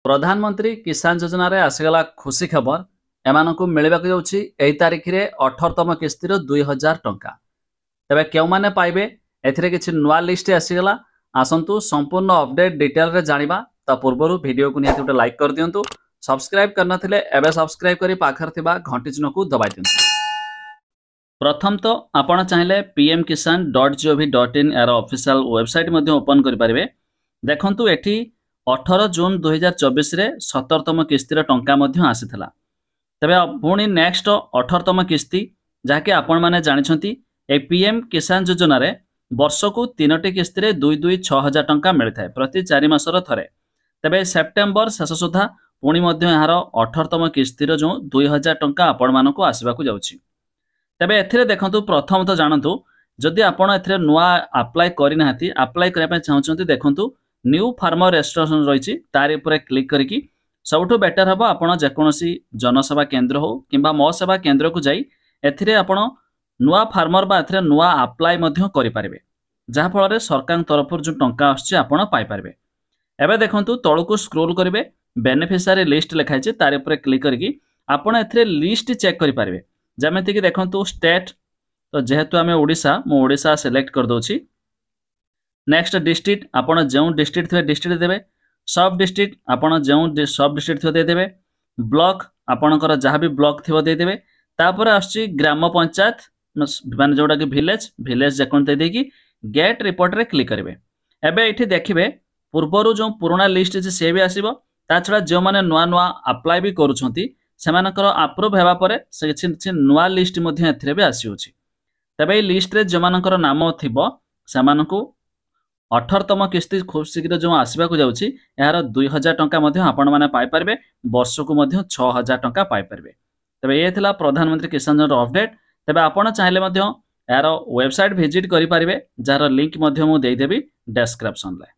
प्रधानमंत्री किसान योजना रे आसीगला खुशी खबर एमानकु मिलवाक जाउछि एई तारिख रे 18तम किस्तिर 2000 टंका। तबे केउ माने पाइबे एथिरे किछि नुवा लिस्ट आसीगला। आसंतु संपूर्ण अपडेट डिटेल रे जानिबा। ता पूर्वरु वीडियो को निहाती गोटे लाइक कर दियंतु। सब्सक्राइब करना थिले एबे सब्सक्राइब करी पाखर थिबा घंटी चिन्ह को दबाइ दियंतु। प्रथम तो आपण चाहिले pmkisan.gov.in यार ऑफिशियल वेबसाइट मध्ये ओपन करि परिबे। देखंतु एठी 18 जून 2024 रे 17तम किस्तिर टंका मध्ये आसीथला। तबे पुणी नेक्स्ट 18तम किस्ती जाके आपण माने जानिछंती ए पीएम किसान योजना रे वर्षकु 3टी किस्ती रे 226,000 टंका मिलथाय प्रति 4 मासर थरे। तबे सेप्टेम्बर शेष सुधा पुणी मध्ये यार 18तम किस्तीर जो 2000 टंका आपण मानको आसीबाकू जाउछि। तबे एथिरे देखंतु प्रथम तो जानंतु जदि आपण एथिरे नुवा अप्लाई करि नाहती अप्लाई करिया पे चाहउछंती देखंतु न्यू फार्मर रजिस्ट्रेशन रही तार उपरे क्लिक करिकी सबुठु बेटर हबो आपण जेकोसी जनसेवा केंद्र हो किंबा मो सेवा केंद्र को जाई एथिरे आपण नुवा फार्मर बा एथिरे नुवा अप्लाई मध्य करि पारिबे जहा फल रे सरकार तरफ जो टंका आछि आपण पाइ पारिबे। एबे देखंतु तळकु स्क्रॉल करिवे बेनिफिशियरी लिस्ट लिखाइ छै तार उपरे क्लिक करिकी आपण एथिरे लिस्ट चेक करि पारिबे। जेमेति कि देखंतु स्टेट तो जेहेतु आमे ओडिसा मो ओडिसा सिलेक्ट कर दोछि। नेक्स्ट डिस्ट्रिक्ट आपण जो डिस्ट्रिक्ट थे डिस्ट्रिक्ट देबे। सब डिस्ट्रिक्ट आपण जो सब डिस्ट्रिक्ट थे दे देबे। ब्लॉक आपणकर जहाँ भी ब्लॉक थी दे देबे। तापर आछि ग्राम पंचायत माने जोडा कि विलेज विलेज जेकोन दे देकी गेट रिपोर्ट रे क्लिक करिवे। एबे एठी देखिबे पूर्वरु जो पुराना लिस्ट जे से भी आसीबो ता छडा जो माने नुआ नुआ अप्लाई भी करूछंती सेमानकर अप्रूव हेबा परे से କିଛି नुआ लिस्ट मध्ये एथिरे भी आसीउछि। तबे लिस्ट रे जो मानकर नाम थिबो सेमानकु 18तम किस्ती खूब शीघ्र जो आसवाक जाउछि यार 2000 टंका मध्ये आपण माने पाइ परबे। वर्षकु मध्ये 6000 टंका पाइ परबे। तबे ये थिला प्रधानमंत्री किसान योजना अपडेट। तबे आपण चाहिले मध्ये यार वेबसाइट विजिट करि परिबे जार लिंक मध्ये मु देइ देबी डिस्क्रिप्शन ले।